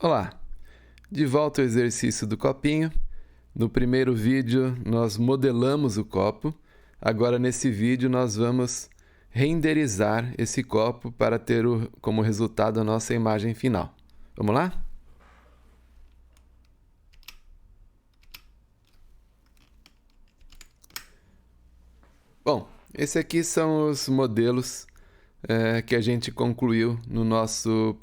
Olá, de volta ao exercício do copinho. No primeiro vídeo nós modelamos o copo, agora nesse vídeo nós vamos renderizar esse copo para ter como resultado a nossa imagem final. Vamos lá? Bom, esses aqui são os modelos que a gente concluiu no nosso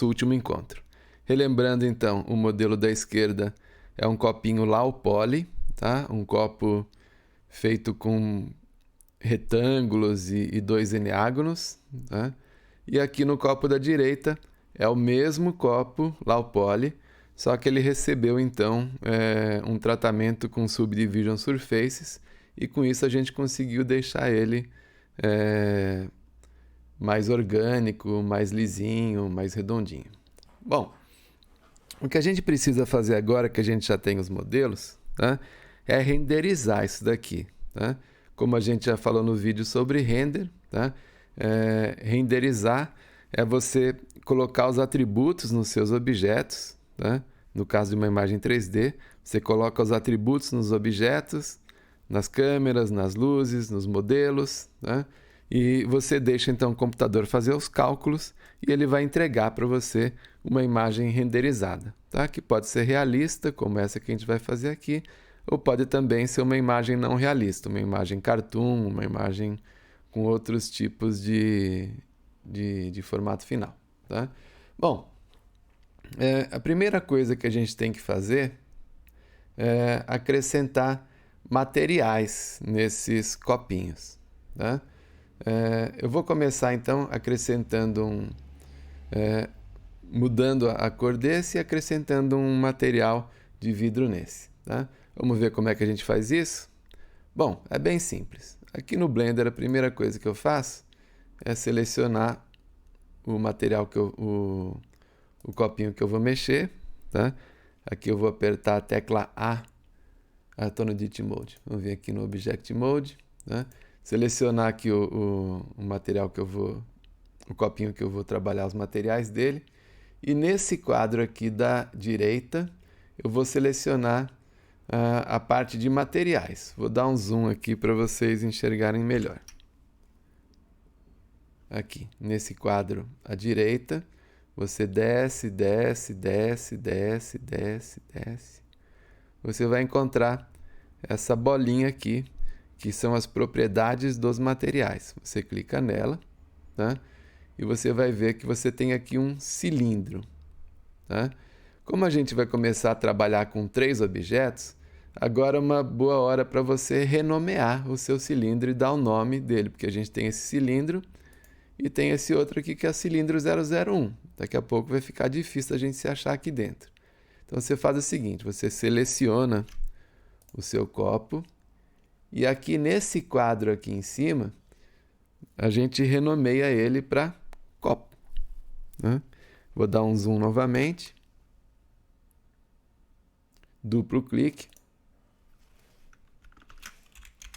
último encontro. Relembrando então, o modelo da esquerda é um copinho Lau Poly, tá? Um copo feito com retângulos e dois eneágonos, tá? E aqui no copo da direita é o mesmo copo Lau Poly, só que ele recebeu então um tratamento com Subdivision Surfaces, e com isso a gente conseguiu deixar ele mais orgânico, mais lisinho, mais redondinho. Bom, o que a gente precisa fazer agora que a gente já tem os modelos, tá? É renderizar isso daqui. Tá? Como a gente já falou no vídeo sobre render, tá? Renderizar é você colocar os atributos nos seus objetos. Tá? No caso de uma imagem 3D, você coloca os atributos nos objetos, nas câmeras, nas luzes, nos modelos, tá? E você deixa então o computador fazer os cálculos e ele vai entregar para você uma imagem renderizada, tá? Que pode ser realista, como essa que a gente vai fazer aqui, ou pode também ser uma imagem não realista, uma imagem cartoon, uma imagem com outros tipos de formato final, tá? Bom, a primeira coisa que a gente tem que fazer é acrescentar materiais nesses copinhos, tá? Eu vou começar então acrescentando mudando a cor desse e acrescentando um material de vidro nesse, tá? Vamos ver como é que a gente faz isso? Bom, é bem simples. Aqui no Blender a primeira coisa que eu faço é selecionar o material o copinho que eu vou mexer, tá? Aqui eu vou apertar a tecla A. Estou no Edit Mode. Vamos vir aqui no Object Mode, tá? Selecionar aqui o material que eu vou, o copinho que eu vou trabalhar os materiais dele. E nesse quadro aqui da direita, eu vou selecionar a parte de materiais. Vou dar um zoom aqui para vocês enxergarem melhor. Aqui, nesse quadro à direita, você desce, desce, desce, desce, desce, desce. Você vai encontrar essa bolinha aqui, que são as propriedades dos materiais. Você clica nela, tá? E você vai ver que você tem aqui um cilindro. Tá? Como a gente vai começar a trabalhar com 3 objetos, agora é uma boa hora para você renomear o seu cilindro e dar o nome dele, porque a gente tem esse cilindro e tem esse outro aqui que é o cilindro 001. Daqui a pouco vai ficar difícil a gente se achar aqui dentro. Então você faz o seguinte, você seleciona o seu copo e aqui nesse quadro aqui em cima, a gente renomeia ele para copo. Né? Vou dar um zoom novamente. Duplo clique.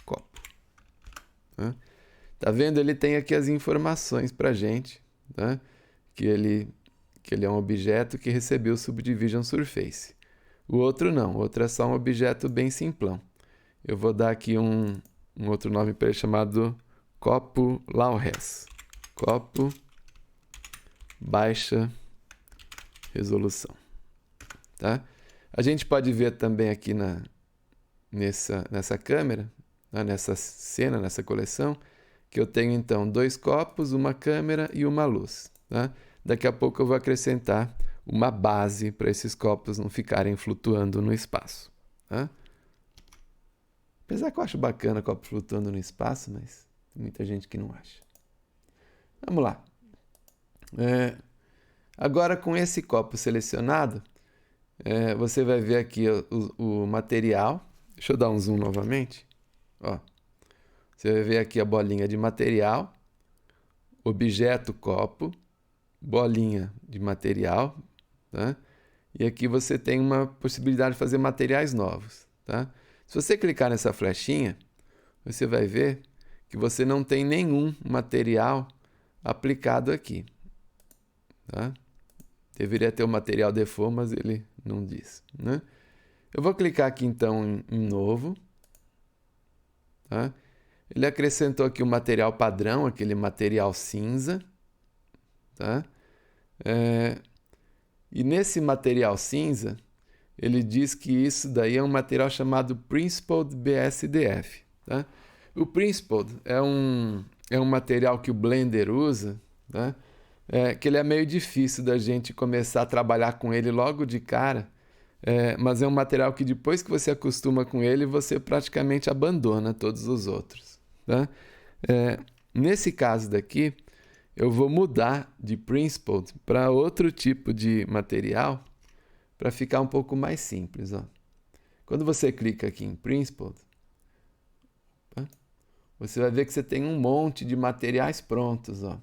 Copo. Né? Tá vendo? Ele tem aqui as informações para a gente. Tá? Que ele é um objeto que recebeu Subdivision Surface. O outro não. O outro é só um objeto bem simplão. Eu vou dar aqui um outro nome para ele chamado copo Low-Res. Copo baixa resolução. Tá? A gente pode ver também aqui nessa câmera, nessa cena, nessa coleção, que eu tenho então 2 copos, uma câmera e uma luz. Tá? Daqui a pouco eu vou acrescentar uma base para esses copos não ficarem flutuando no espaço. Tá? Apesar que eu acho bacana copo flutuando no espaço, mas tem muita gente que não acha. Vamos lá. Agora com esse copo selecionado, você vai ver aqui o material. Deixa eu dar um zoom novamente. Ó. Você vai ver aqui a bolinha de material, objeto copo, bolinha de material, tá? E aqui você tem uma possibilidade de fazer materiais novos, tá? Se você clicar nessa flechinha, você vai ver que você não tem nenhum material aplicado aqui, tá? Deveria ter o material default, mas ele não diz, né? Eu vou clicar aqui então em novo. Tá? Ele acrescentou aqui o material padrão, aquele material cinza. Tá? E nesse material cinza, ele diz que isso daí é um material chamado Principled BSDF. Tá? O Principled é um material que o Blender usa, tá? Que ele é meio difícil da gente começar a trabalhar com ele logo de cara, mas é um material que depois que você acostuma com ele, você praticamente abandona todos os outros. Tá? Nesse caso daqui, eu vou mudar de Principled para outro tipo de material para ficar um pouco mais simples. Ó. Quando você clica aqui em Principled, você vai ver que você tem um monte de materiais prontos. Ó.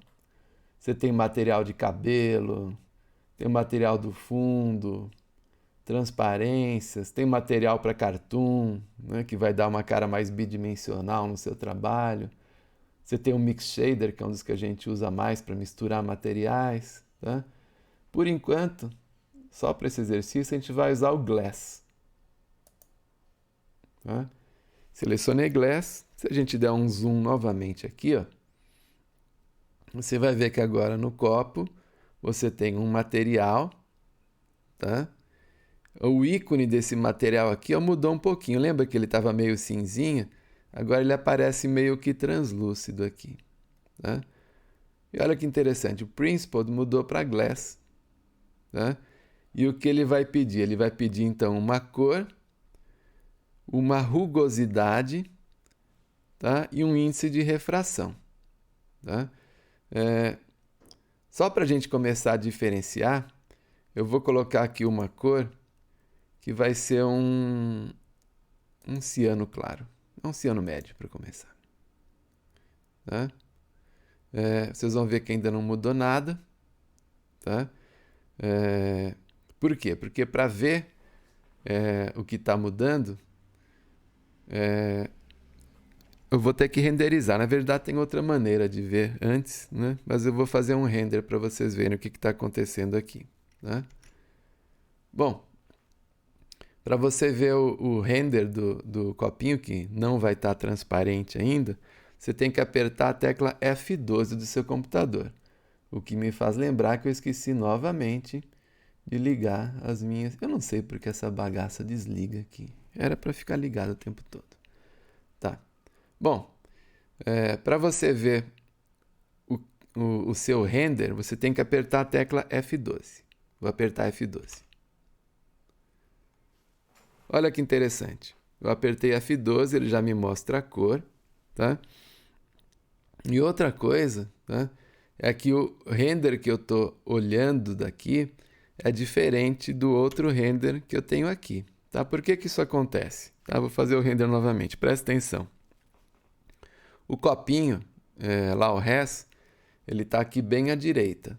Você tem material de cabelo, tem material do fundo, transparências, tem material para cartoon, né, que vai dar uma cara mais bidimensional no seu trabalho. Você tem o Mix Shader, que é um dos que a gente usa mais para misturar materiais. Tá? Por enquanto, só para esse exercício, a gente vai usar o Glass. Tá? Selecionei Glass. Se a gente der um zoom novamente aqui, ó, você vai ver que agora no copo você tem um material, tá? O ícone desse material aqui ó, mudou um pouquinho. Lembra que ele estava meio cinzinha? Agora ele aparece meio que translúcido aqui. Tá? E olha que interessante, o Principled mudou para Glass. Tá? E o que ele vai pedir? Ele vai pedir então uma cor, uma rugosidade, tá? E um índice de refração. Tá? Só para a gente começar a diferenciar, eu vou colocar aqui uma cor que vai ser um ciano claro. Um ciano médio para começar. Tá? Vocês vão ver que ainda não mudou nada. Tá? Por quê? Porque para ver o que está mudando, eu vou ter que renderizar. Na verdade, tem outra maneira de ver antes, né? Mas eu vou fazer um render para vocês verem o que está acontecendo aqui. Tá? Bom, para você ver o render do copinho, que não vai estar transparente ainda, você tem que apertar a tecla F12 do seu computador. O que me faz lembrar que eu esqueci novamente de ligar as minhas... Eu não sei porque essa bagaça desliga aqui. Era para ficar ligado o tempo todo. Tá. Bom, para você ver o seu render, você tem que apertar a tecla F12. Vou apertar F12. Olha que interessante. Eu apertei F12, ele já me mostra a cor. Tá? E outra coisa, tá? É que o render que eu estou olhando daqui é diferente do outro render que eu tenho aqui. Tá? Por que isso acontece? Tá? Vou fazer o render novamente, presta atenção. O copinho, lá o res, ele está aqui bem à direita.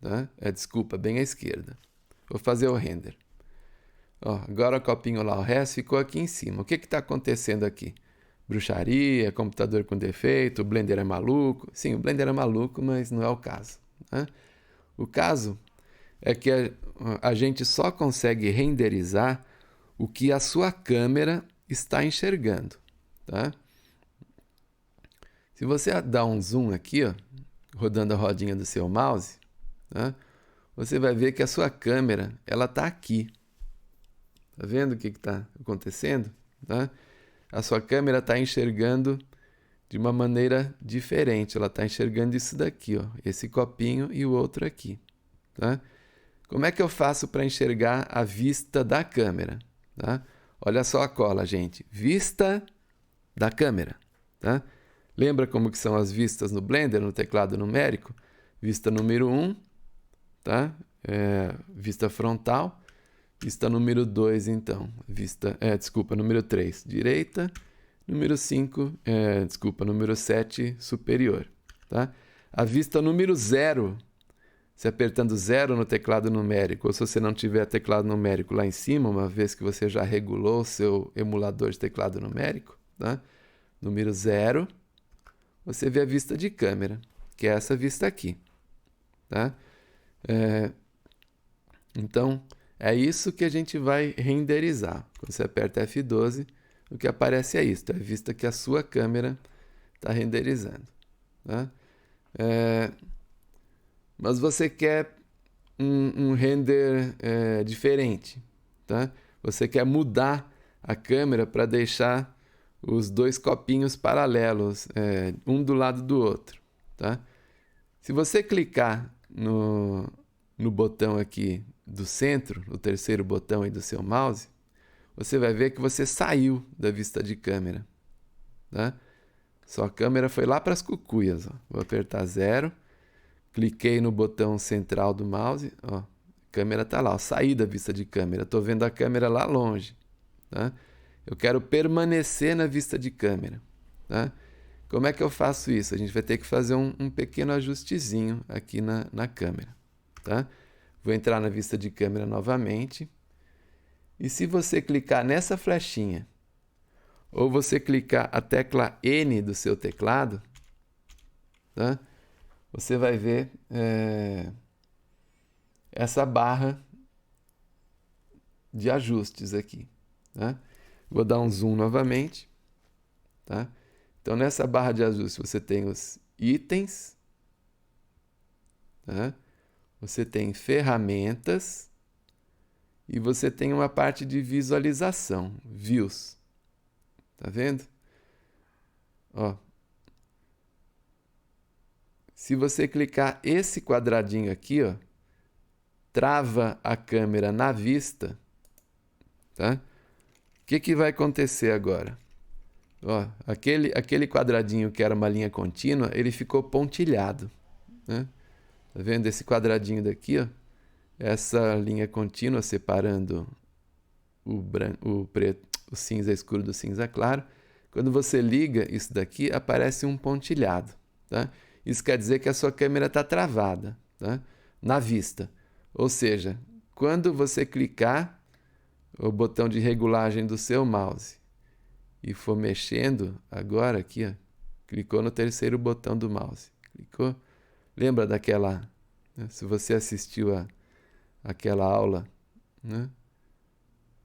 Tá? Desculpa, bem à esquerda. Vou fazer o render. Ó, agora o copinho lá o res ficou aqui em cima. O que está acontecendo aqui? Bruxaria, computador com defeito, o Blender é maluco. Sim, o Blender é maluco, mas não é o caso. Né? O caso é que a gente só consegue renderizar o que a sua câmera está enxergando. Tá? Se você dar um zoom aqui, ó, rodando a rodinha do seu mouse, tá? Você vai ver que a sua câmera ela está aqui. Tá vendo o que está acontecendo? Tá? A sua câmera está enxergando de uma maneira diferente. Ela está enxergando isso daqui, ó, esse copinho e o outro aqui. Tá? Como é que eu faço para enxergar a vista da câmera? Tá? Olha só a cola, gente. Vista da câmera. Tá? Lembra como que são as vistas no Blender, no teclado numérico? Vista número 1, tá? Vista frontal. Vista número 2, então. Número 3, direita. Número 5, número 7, superior. Tá? A vista número 0, se apertando 0 no teclado numérico, ou se você não tiver teclado numérico lá em cima, uma vez que você já regulou o seu emulador de teclado numérico, tá? Número 0, você vê a vista de câmera, que é essa vista aqui. Tá? Então, é isso que a gente vai renderizar. Quando você aperta F12, o que aparece é isso. É vista que a sua câmera está renderizando. Tá? Mas você quer um render diferente. Tá? Você quer mudar a câmera para deixar os dois copinhos paralelos, um do lado do outro. Tá? Se você clicar no botão aqui do centro, o terceiro botão aí do seu mouse, você vai ver que você saiu da vista de câmera. Tá? Sua câmera foi lá para as cucuias. Ó. Vou apertar 0. Cliquei no botão central do mouse. Ó. A câmera está lá. Ó. Saí da vista de câmera. Estou vendo a câmera lá longe. Tá? Eu quero permanecer na vista de câmera. Tá? Como é que eu faço isso? A gente vai ter que fazer um pequeno ajustezinho aqui na câmera. Tá? Vou entrar na vista de câmera novamente. E se você clicar nessa flechinha, ou você clicar a tecla N do seu teclado, tá? Você vai ver essa barra de ajustes aqui. Tá? Vou dar um zoom novamente. Tá? Então, nessa barra de ajuste, você tem os itens, tá? Você tem ferramentas e você tem uma parte de visualização, views. Tá vendo? Ó. Se você clicar esse quadradinho aqui, ó, trava a câmera na vista, tá? O que vai acontecer agora? Ó, aquele quadradinho que era uma linha contínua, ele ficou pontilhado, né? Tá vendo esse quadradinho daqui, ó? Essa linha contínua separando o preto, o cinza escuro do cinza claro. Quando você liga isso daqui, aparece um pontilhado, tá? Isso quer dizer que a sua câmera está travada, tá? Na vista. Ou seja, quando você clicar o botão de regulagem do seu mouse e for mexendo, agora aqui, ó, clicou no terceiro botão do mouse. Clicou? Lembra daquela... Né? Se você assistiu aquela aula, né?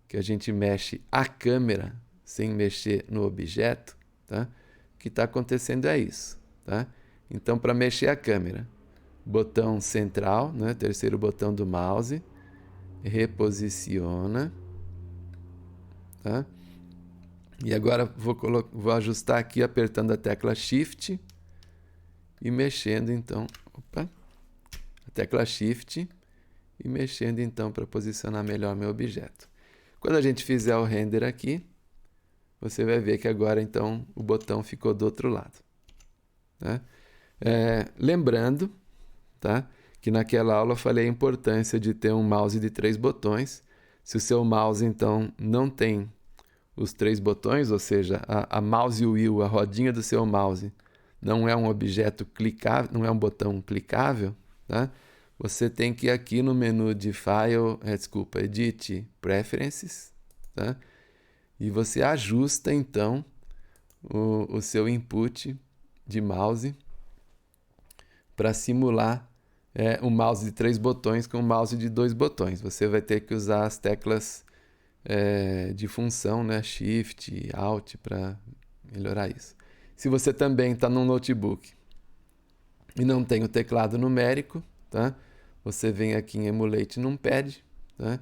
Que a gente mexe a câmera sem mexer no objeto, tá? O que está acontecendo é isso, tá? Então, para mexer a câmera, botão central, né? Terceiro botão do mouse, reposiciona, tá? E agora vou ajustar aqui apertando a tecla Shift e mexendo então, a tecla Shift e mexendo então para posicionar melhor meu objeto. Quando a gente fizer o render aqui, você vai ver que agora então o botão ficou do outro lado. Tá? Lembrando, tá, que naquela aula eu falei a importância de ter um mouse de 3 botões. Se o seu mouse então não tem os 3 botões, ou seja, a mouse wheel, a rodinha do seu mouse, não é um objeto clicável, não é um botão clicável, tá? Você tem que ir aqui no menu de File, Edit Preferences, tá? E você ajusta então o seu input de mouse para simular um mouse de 3 botões com um mouse de 2 botões. Você vai ter que usar as teclas de função, né? Shift, Alt, para melhorar isso. Se você também está num notebook e não tem o teclado numérico, tá? Você vem aqui em Emulate Numpad, tá?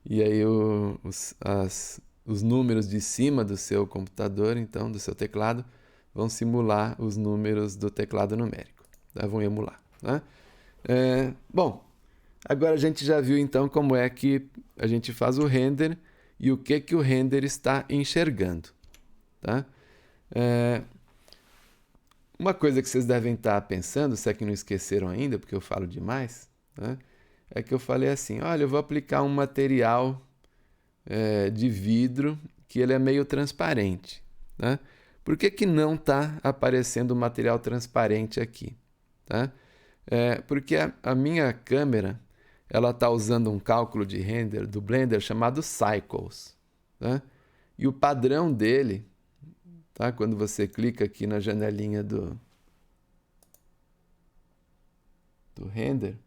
E aí os números de cima do seu computador, então, do seu teclado, vão simular os números do teclado numérico, tá? Vão emular, tá? Bom, agora a gente já viu então como é que a gente faz o render e o que o render está enxergando, tá? Uma coisa que vocês devem estar pensando, se é que não esqueceram ainda, porque eu falo demais, né? É que eu falei assim, olha, eu vou aplicar um material de vidro que ele é meio transparente, né? Por que não está aparecendo material transparente aqui? Tá? Porque a minha câmera ela está usando um cálculo de render do Blender chamado Cycles, tá? E o padrão dele, tá? Quando você clica aqui na janelinha do render,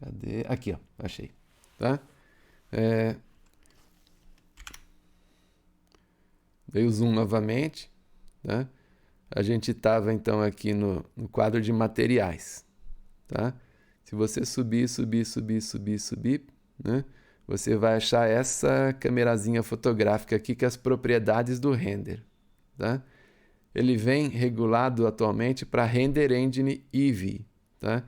Cadê? Aqui, ó, achei. Tá? Dei o zoom novamente. Tá? A gente estava então aqui no quadro de materiais. Tá? Se você subir, né? Você vai achar essa camerazinha fotográfica aqui, que é as propriedades do render. Tá? Ele vem regulado atualmente para Render Engine Eevee, tá?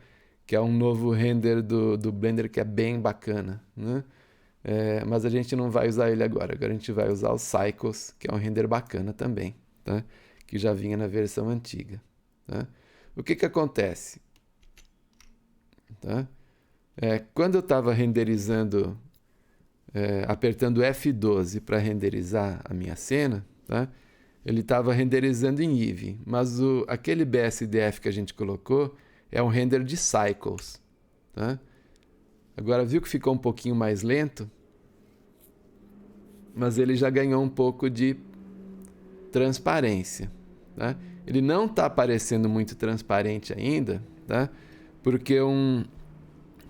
Que é um novo render do Blender que é bem bacana, né? Mas a gente não vai usar ele agora. Agora a gente vai usar o Cycles, que é um render bacana também, tá? Que já vinha na versão antiga. Tá? O que acontece? Tá? Quando eu estava renderizando, apertando F12 para renderizar a minha cena, tá? Ele estava renderizando em Eevee, mas aquele BSDF que a gente colocou é um render de Cycles. Tá? Agora, viu que ficou um pouquinho mais lento? Mas ele já ganhou um pouco de transparência. Tá? Ele não está aparecendo muito transparente ainda, tá? Porque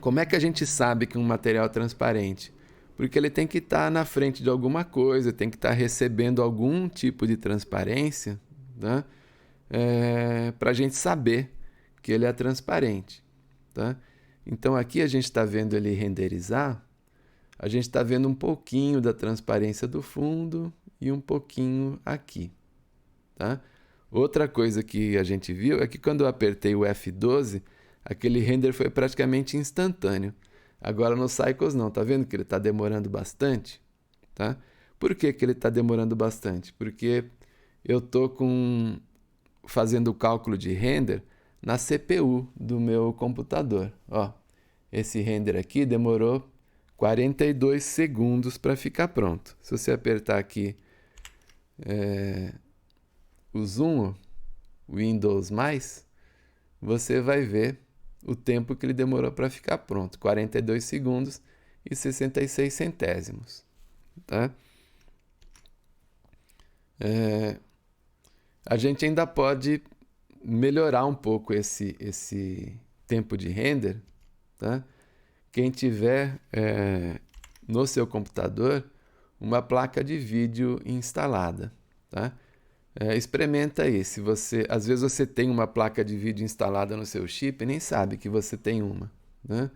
como é que a gente sabe que um material é transparente? Porque ele tem que estar na frente de alguma coisa, tem que estar recebendo algum tipo de transparência, tá? Para a gente saber que ele é transparente. Tá? Então aqui a gente está vendo ele renderizar, a gente está vendo um pouquinho da transparência do fundo e um pouquinho aqui. Tá? Outra coisa que a gente viu é que quando eu apertei o F12, aquele render foi praticamente instantâneo. Agora no Cycles não, tá vendo que ele está demorando bastante? Tá? Por que ele está demorando bastante? Porque eu estou fazendo o cálculo de render na CPU do meu computador. Ó, esse render aqui demorou 42 segundos para ficar pronto. Se você apertar aqui o zoom, Windows+, você vai ver o tempo que ele demorou para ficar pronto, 42 segundos e 66 centésimos. Tá? A gente ainda pode melhorar um pouco esse tempo de render. Tá? Quem tiver no seu computador uma placa de vídeo instalada. Tá? Experimenta aí. Às vezes você tem uma placa de vídeo instalada no seu chip e nem sabe que você tem uma. Né?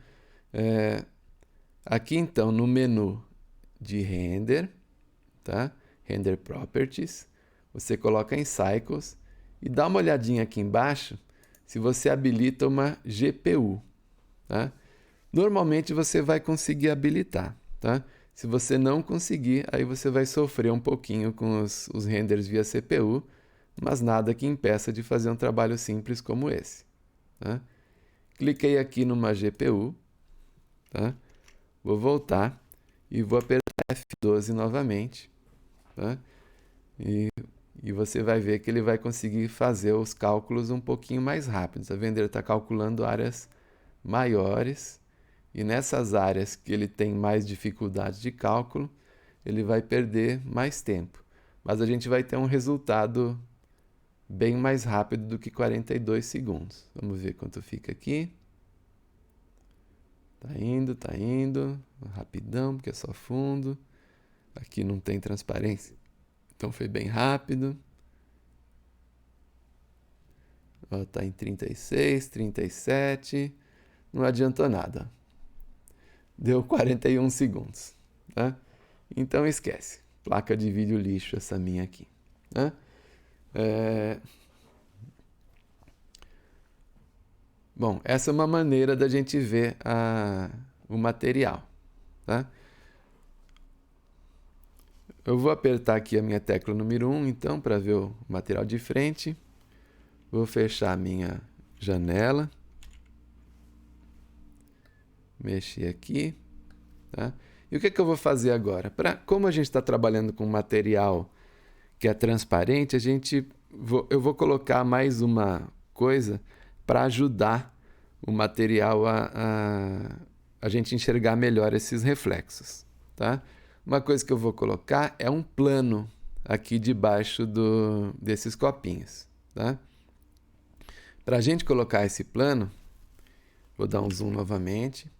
Aqui então no menu de render, tá? Render Properties, você coloca em Cycles e dá uma olhadinha aqui embaixo se você habilita uma GPU. Tá? Normalmente você vai conseguir habilitar. Tá? Se você não conseguir, aí você vai sofrer um pouquinho com os renders via CPU, mas nada que impeça de fazer um trabalho simples como esse. Tá? Cliquei aqui numa GPU, tá? Vou voltar e vou apertar F12 novamente. Tá? E você vai ver que ele vai conseguir fazer os cálculos um pouquinho mais rápidos. Tá vendo? Ele está calculando áreas maiores. E nessas áreas que ele tem mais dificuldade de cálculo, ele vai perder mais tempo. Mas a gente vai ter um resultado bem mais rápido do que 42 segundos. Vamos ver quanto fica aqui. Tá indo. Rapidão, porque é só fundo. Aqui não tem transparência. Então foi bem rápido. Está em 36, 37. Não adiantou nada. Deu 41 segundos. Tá? Então esquece. Placa de vídeo lixo essa minha aqui. Tá? Bom, essa é uma maneira da gente ver o material. Tá? Eu vou apertar aqui a minha tecla número 1, então, para ver o material de frente. Vou fechar a minha janela. Mexer aqui. Tá? E o que eu vou fazer agora? Como a gente está trabalhando com material que é transparente, eu vou colocar mais uma coisa para ajudar o material a gente enxergar melhor esses reflexos. Tá? Uma coisa que eu vou colocar é um plano aqui debaixo desses copinhos. Tá? Para a gente colocar esse plano, vou dar um zoom novamente.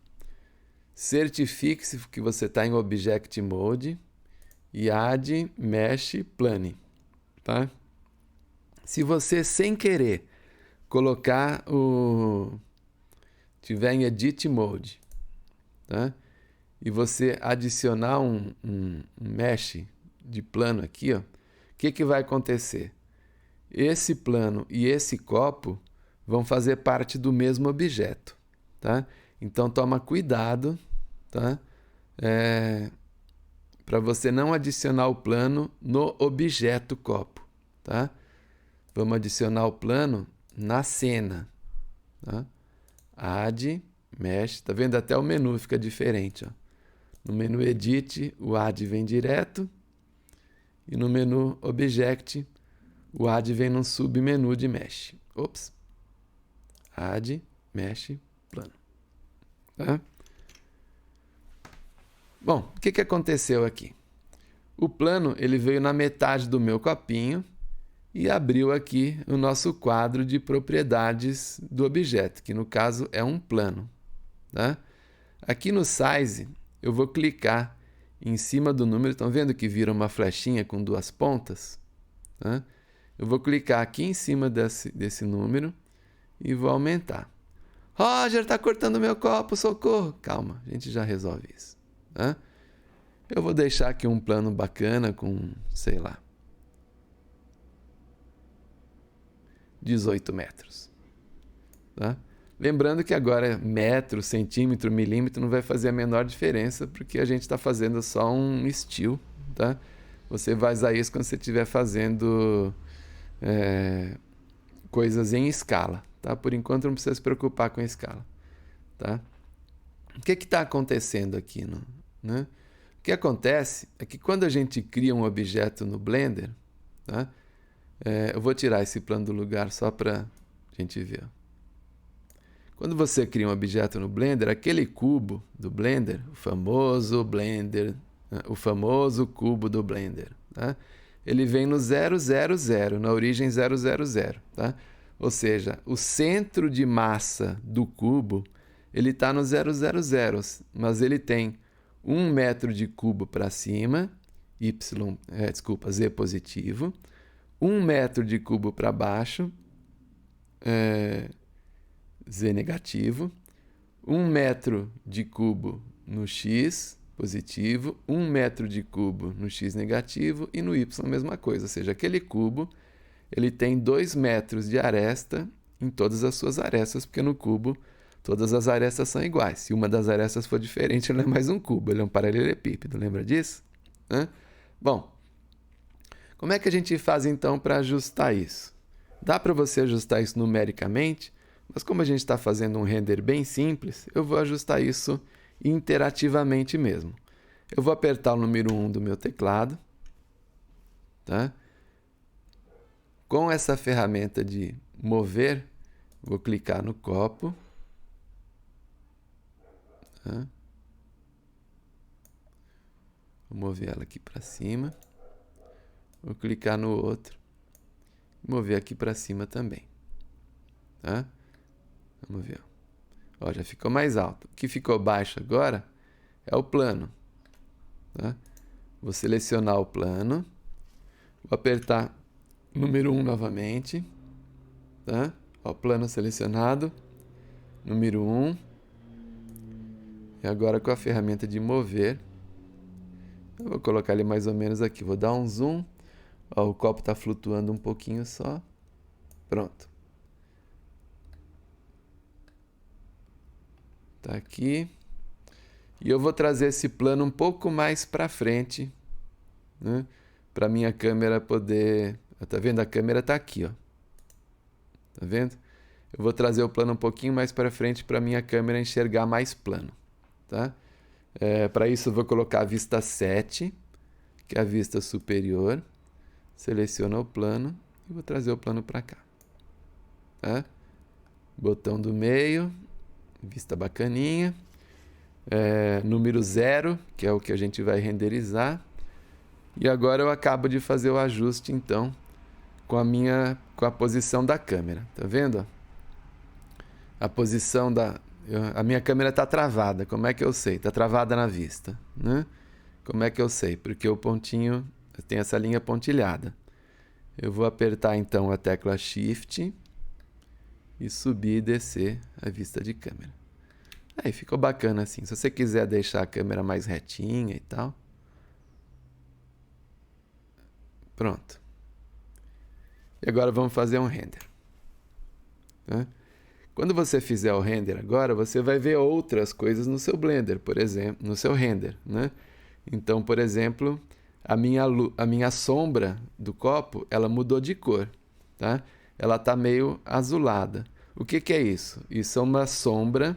certifique-se que você está em Object Mode e Add Mesh Plane, tá? Se você, sem querer, tiver em Edit Mode, tá? E você adicionar um mesh de plano aqui, ó, o que vai acontecer? Esse plano e esse copo vão fazer parte do mesmo objeto, tá? Então toma cuidado, tá? Para você não adicionar o plano no objeto copo, tá? Vamos adicionar o plano na cena, tá? Add, Mesh, tá vendo? Até o menu fica diferente, ó. No menu Edit, o Add vem direto, e no menu Object, o Add vem num submenu de Mesh. Ops. Add, Mesh, plano. Tá? Bom, o que aconteceu aqui? O plano ele veio na metade do meu copinho e abriu aqui o nosso quadro de propriedades do objeto, que no caso é um plano. Tá? Aqui no Size, eu vou clicar em cima do número. Estão vendo que vira uma flechinha com duas pontas? Tá? Eu vou clicar aqui em cima desse número e vou aumentar. Roger, está cortando meu copo, socorro! Calma, a gente já resolve isso. Tá? Eu vou deixar aqui um plano bacana com, sei lá, 18 metros. Tá? Lembrando que agora metro, centímetro, milímetro não vai fazer a menor diferença, porque a gente está fazendo só um estilo. Tá? Você vai usar isso quando você estiver fazendo coisas em escala. Tá? Por enquanto não precisa se preocupar com a escala. Tá? O que está acontecendo aqui? Né? O que acontece é que quando a gente cria um objeto no Blender, tá? Eu vou tirar esse plano do lugar só para a gente ver. Quando você cria um objeto no Blender, aquele cubo do Blender, o famoso cubo do Blender, tá? Ele vem no 000, na origem 000, tá? Ou seja, o centro de massa do cubo ele está no 000, mas ele tem 1 metro de cubo para cima, Z positivo, 1 metro de cubo para baixo, Z negativo, 1 metro de cubo no X positivo, 1 metro de cubo no X negativo e no Y a mesma coisa. Ou seja, aquele cubo ele tem 2 metros de aresta em todas as suas arestas, porque no cubo todas as arestas são iguais. Se uma das arestas for diferente, ele não é mais um cubo, ele é um paralelepípedo. Lembra disso? Bom, como é que a gente faz então para ajustar isso? Dá para você ajustar isso numericamente, mas como a gente está fazendo um render bem simples, eu vou ajustar isso interativamente mesmo. Eu vou apertar o número 1 do meu teclado. Tá? Com essa ferramenta de mover, vou clicar no copo. Tá? Vou mover ela aqui para cima. Vou clicar no outro. Mover aqui para cima também. Tá? Vamos ver. Ó, já ficou mais alto. O que ficou baixo agora é o plano. Tá? Vou selecionar o plano. Vou apertar número 1 novamente. Tá? Ó, plano selecionado. Número 1. E agora com a ferramenta de mover, eu vou colocar ele mais ou menos aqui. Vou dar um zoom. Ó, o copo está flutuando um pouquinho só. Pronto. Tá aqui. E eu vou trazer esse plano um pouco mais para frente, né? Para minha câmera poder... Tá vendo? A câmera tá aqui, ó. Tá vendo? Eu vou trazer o plano um pouquinho mais para frente para minha câmera enxergar mais plano. Tá? Para isso eu vou colocar a vista 7, que é a vista superior. Seleciono o plano e vou trazer o plano para cá. Tá? Botão do meio, vista bacaninha. Número 0, que é o que a gente vai renderizar. E agora eu acabo de fazer o ajuste então com a posição da câmera. Tá vendo? A posição A minha câmera está travada. Como é que eu sei? Está travada na vista, né? Como é que eu sei? Porque o pontinho tem essa linha pontilhada. Eu vou apertar então a tecla Shift e subir e descer a vista de câmera. Aí ficou bacana assim. Se você quiser deixar a câmera mais retinha e tal. Pronto. E agora vamos fazer um render. Tá? Quando você fizer o render agora, você vai ver outras coisas no seu Blender, por exemplo, no seu render, né? Então, por exemplo, a minha sombra do copo, ela mudou de cor, tá? Ela está meio azulada. O que é isso? Isso é uma sombra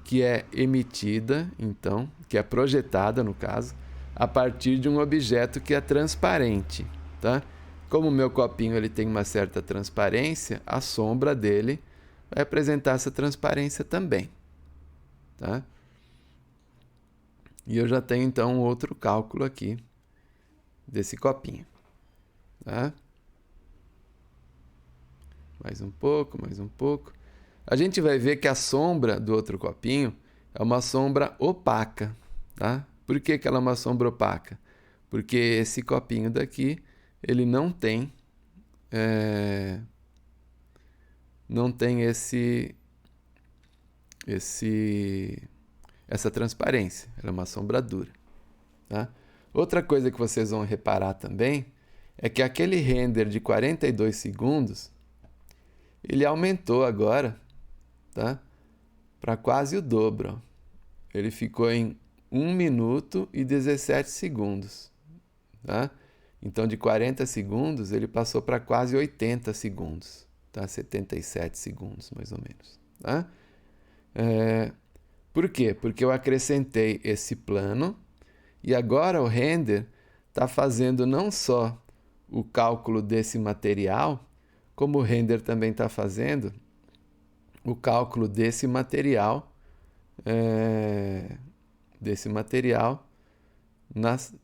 que é emitida, então, que é projetada, no caso, a partir de um objeto que é transparente, tá? Como o meu copinho ele tem uma certa transparência, a sombra dele vai apresentar essa transparência também, tá? E eu já tenho então outro cálculo aqui desse copinho, tá? Mais um pouco, mais um pouco. A gente vai ver que a sombra do outro copinho é uma sombra opaca, tá? Por que ela é uma sombra opaca? Porque esse copinho daqui, ele não tem essa transparência. Ela é uma sombra dura, tá? Outra coisa que vocês vão reparar também é que aquele render de 42 segundos, ele aumentou agora, tá? Para quase o dobro. Ó. Ele ficou em 1 minuto e 17 segundos, tá? Então, de 40 segundos, ele passou para quase 80 segundos, tá? 77 segundos, mais ou menos, tá? Por quê? Porque eu acrescentei esse plano e agora o render está fazendo não só o cálculo desse material, como o render também está fazendo o cálculo desse material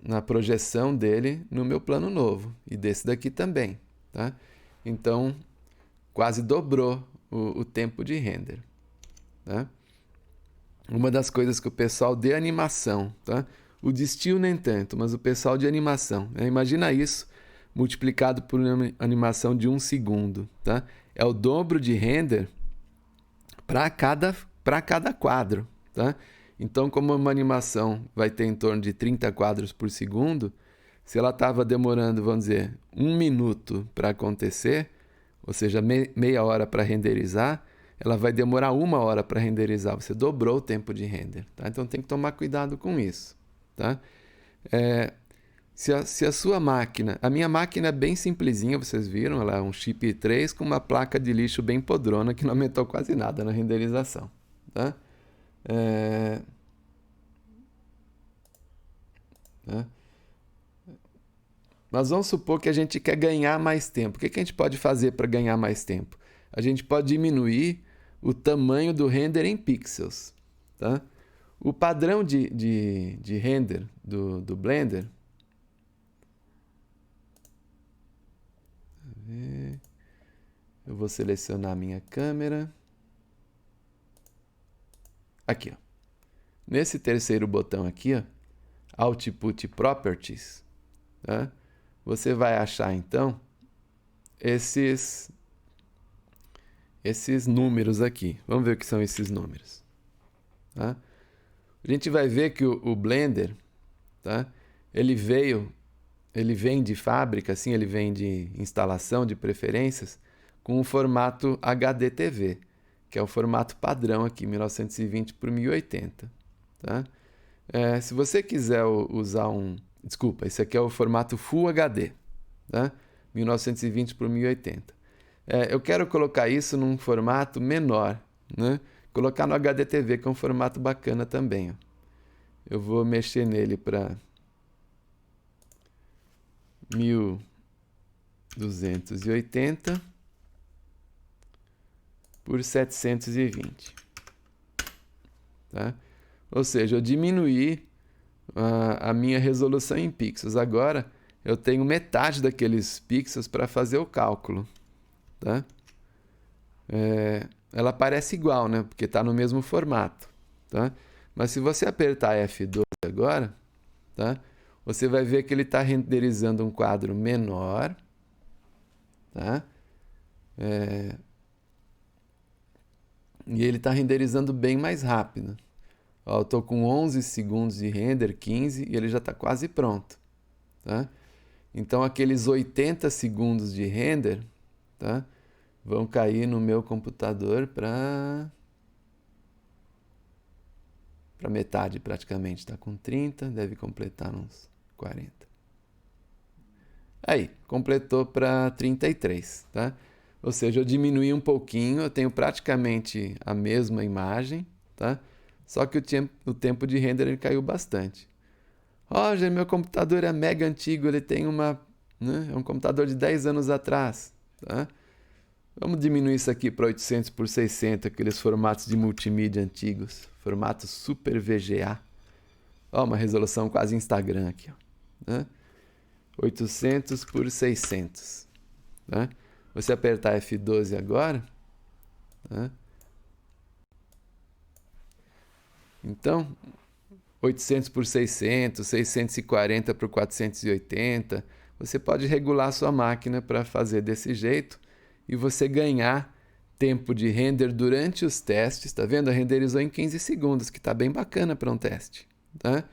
na projeção dele no meu plano novo e desse daqui também, tá? Então, quase dobrou o tempo de render, tá? Uma das coisas que o pessoal de animação, tá? O de estilo nem tanto, mas o pessoal de animação, né? Imagina isso multiplicado por uma animação de 1 segundo, tá? É o dobro de render para cada quadro, tá? Então, como uma animação vai ter em torno de 30 quadros por segundo, se ela estava demorando, vamos dizer, 1 minuto para acontecer, ou seja, meia hora para renderizar, ela vai demorar 1 hora para renderizar. Você dobrou o tempo de render, tá? Então tem que tomar cuidado com isso, tá? Se a sua máquina... A minha máquina é bem simplesinha, vocês viram? Ela é um chip i3 com uma placa de lixo bem podrona que não aumentou quase nada na renderização, tá? Mas vamos supor que a gente quer ganhar mais tempo. O que a gente pode fazer para ganhar mais tempo? A gente pode diminuir o tamanho do render em pixels, tá? O padrão de render do Blender... Eu vou selecionar a minha câmera. Aqui, ó. Nesse terceiro botão aqui, ó, Output Properties, tá? Você vai achar, então, esses números aqui. Vamos ver o que são esses números, tá? A gente vai ver que o Blender, tá? Ele vem de fábrica, assim, ele vem de instalação, de preferências, com o formato HDTV, que é o formato padrão aqui, 1920 por 1080. Tá? Se você quiser usar Desculpa, esse aqui é o formato Full HD, tá? 1920 por 1080. Eu quero colocar isso num formato menor, né? Colocar no HDTV, que é um formato bacana também. Ó. Eu vou mexer nele para 1280 por 720. Tá? Ou seja, eu diminuí a minha resolução em pixels. Agora eu tenho metade daqueles pixels para fazer o cálculo. Tá? ela parece igual, né? Porque está no mesmo formato, tá? Mas se você apertar F12 agora, tá? Você vai ver que ele está renderizando um quadro menor, tá? E ele está renderizando bem mais rápido. Ó, eu estou com 11 segundos de render, 15, e ele já está quase pronto, tá? Então aqueles 80 segundos de render, tá? Vão cair no meu computador para metade praticamente. Está com 30, deve completar uns 40. Aí, completou para 33, tá? Ou seja, eu diminuí um pouquinho, eu tenho praticamente a mesma imagem, tá? Só que o tempo de render ele caiu bastante. Roger, meu computador é mega antigo, ele tem é um computador de 10 anos atrás, tá? Vamos diminuir isso aqui para 800 por 600, aqueles formatos de multimídia antigos, formato Super VGA. Ó, uma resolução quase Instagram aqui, ó, né? 800 por 600, né? Você apertar F12 agora, né? Então, 800 por 600, 640 por 480, você pode regular a sua máquina para fazer desse jeito e você ganhar tempo de render durante os testes. Tá vendo? Renderizou em 15 segundos, que está bem bacana para um teste, tá?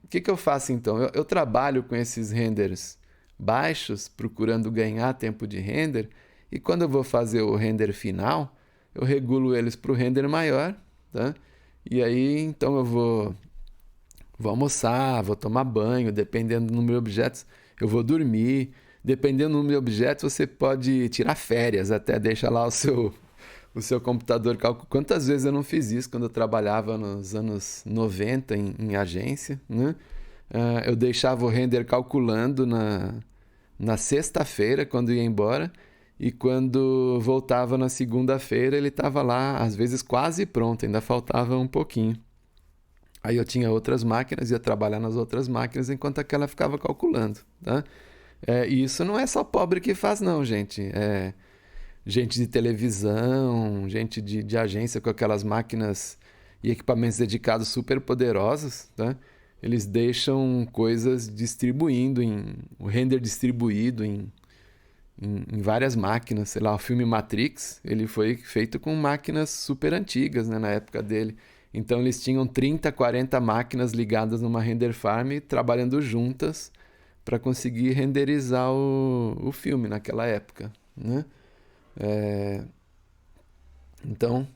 O que eu faço então? Eu trabalho com esses renders baixos, procurando ganhar tempo de render, e quando eu vou fazer o render final, eu regulo eles para o render maior, tá? E aí então eu vou almoçar, vou tomar banho, dependendo do número de objetos, eu vou dormir. Dependendo do número de objetos, você pode tirar férias, até deixa lá o seu computador calcular. Quantas vezes eu não fiz isso quando eu trabalhava nos anos 90 em agência, né? Eu deixava o render calculando na sexta-feira, quando ia embora, e quando voltava na segunda-feira, ele estava lá, às vezes quase pronto, ainda faltava um pouquinho. Aí eu tinha outras máquinas, ia trabalhar nas outras máquinas enquanto aquela ficava calculando, tá? E isso não é só pobre que faz, não, gente. Gente de televisão, gente de agência com aquelas máquinas e equipamentos dedicados super poderosos, tá? Eles deixam coisas distribuindo, o render distribuído em várias máquinas. Sei lá, o filme Matrix, ele foi feito com máquinas super antigas, né, na época dele. Então eles tinham 30, 40 máquinas ligadas numa render farm trabalhando juntas para conseguir renderizar o filme naquela época, né? Então,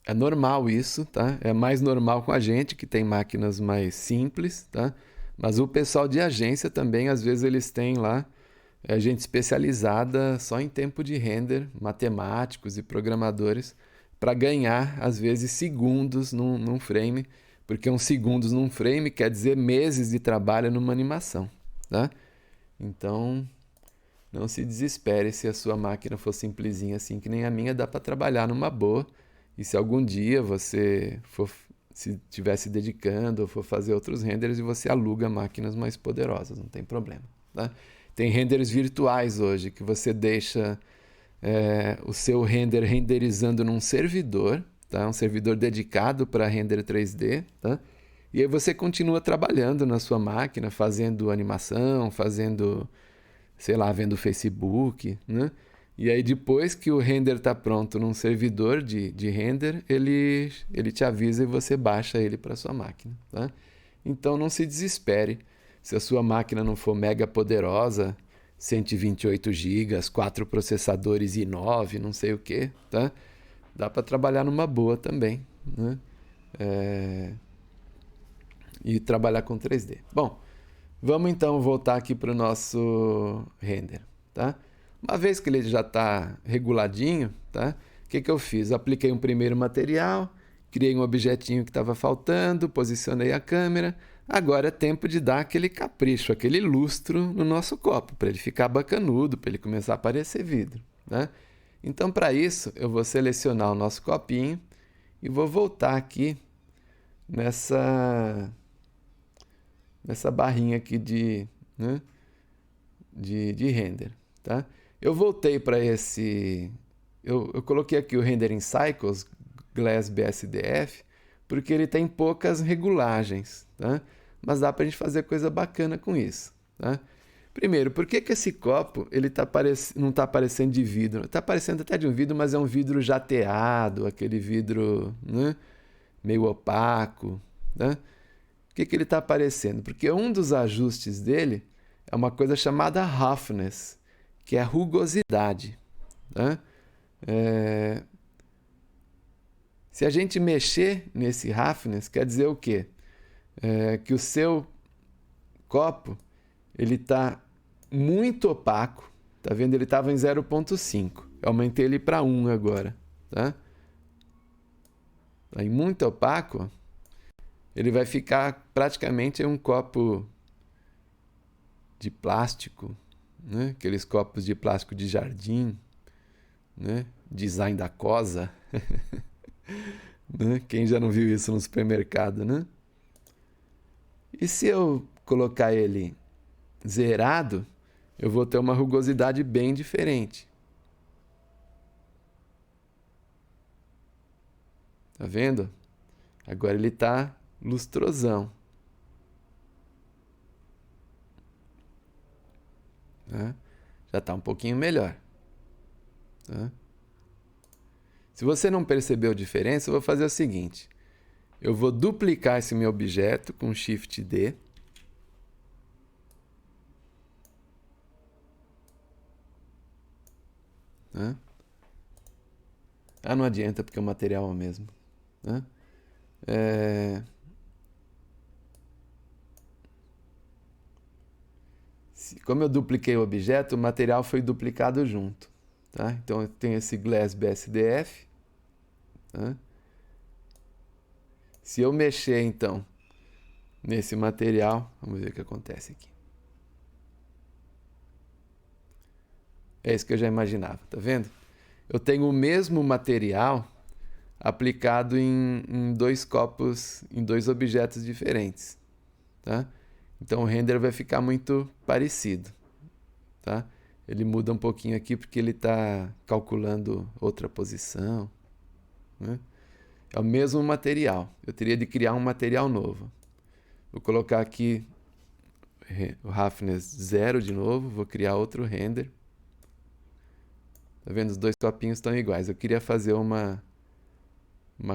é normal isso, tá? É mais normal com a gente, que tem máquinas mais simples, tá? Mas o pessoal de agência também, às vezes, eles têm lá gente especializada só em tempo de render, matemáticos e programadores, para ganhar, às vezes, segundos num frame, porque uns segundos num frame quer dizer meses de trabalho numa animação, tá? Então, não se desespere se a sua máquina for simplesinha assim, que nem a minha, dá para trabalhar numa boa. E se algum dia você for se estiver se dedicando ou for fazer outros renders, e você aluga máquinas mais poderosas, não tem problema, tá? Tem renders virtuais hoje, que você deixa o seu render renderizando num servidor, tá? Um servidor dedicado para render 3D, tá? E aí você continua trabalhando na sua máquina, fazendo animação, fazendo, sei lá, vendo Facebook, né? E aí depois que o render está pronto num servidor de render, ele te avisa e você baixa ele para sua máquina, tá? Então não se desespere se a sua máquina não for mega poderosa, 128 GB, 4 processadores i9, não sei o que, tá? Dá para trabalhar numa boa também, né? E trabalhar com 3D. Bom, vamos então voltar aqui para o nosso render, tá? Uma vez que ele já está reguladinho, tá? O que eu fiz? Apliquei um primeiro material, criei um objetinho que estava faltando, posicionei a câmera. Agora é tempo de dar aquele capricho, aquele lustro no nosso copo, para ele ficar bacanudo, para ele começar a aparecer vidro, né? Então, para isso, eu vou selecionar o nosso copinho e vou voltar aqui nessa barrinha aqui de render, tá? Eu voltei para esse... Eu coloquei aqui o Rendering Cycles, Glass BSDF, porque ele tem poucas regulagens, tá? Mas dá para a gente fazer coisa bacana com isso, tá? Primeiro, por que esse copo ele não está parecendo de vidro? Está parecendo até de um vidro, mas é um vidro jateado, aquele vidro, né, meio opaco. Né? Por que ele está aparecendo? Porque um dos ajustes dele é uma coisa chamada roughness, que é a rugosidade. Né? Se a gente mexer nesse roughness, quer dizer o quê? Que o seu copo ele está muito opaco. Tá vendo? Ele estava em 0,5. Eu aumentei ele para 1 agora. Tá? Tá em muito opaco, ele vai ficar praticamente um copo de plástico, né? Aqueles copos de plástico de jardim, né? Design da Cosa. Né? Quem já não viu isso no supermercado, né? E se eu colocar ele zerado, eu vou ter uma rugosidade bem diferente. Tá vendo? Agora ele está lustrosão. Tá? Já está um pouquinho melhor. Tá? Se você não percebeu a diferença, eu vou fazer o seguinte. Eu vou duplicar esse meu objeto com Shift D. Tá? Ah, não adianta porque o material é o mesmo. Tá? Como eu dupliquei o objeto, o material foi duplicado junto. Tá? Então eu tenho esse Glass BSDF. Tá? Se eu mexer então nesse material, vamos ver o que acontece aqui. É isso que eu já imaginava, tá vendo? Eu tenho o mesmo material aplicado em dois copos, em dois objetos diferentes. Tá? Então o render vai ficar muito parecido. Tá? Ele muda um pouquinho aqui porque ele está calculando outra posição. Né? É o mesmo material. Eu teria de criar um material novo. Vou colocar aqui o roughness 0 de novo. Vou criar outro render. Tá vendo? Os dois copinhos estão iguais. Eu queria fazer uma